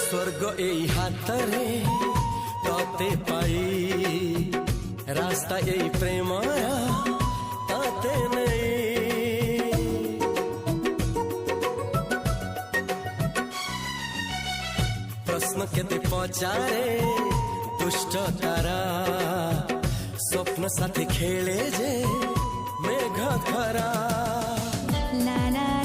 स्वर्ग এই হাতরে ততে পাই রাস্তা এই প্রেম তাতে নেই প্রশ্ন কেতে পচারে দুষ্ট তারা স্বপ্ন সাথে খেলে যে মেঘ খরা লা লা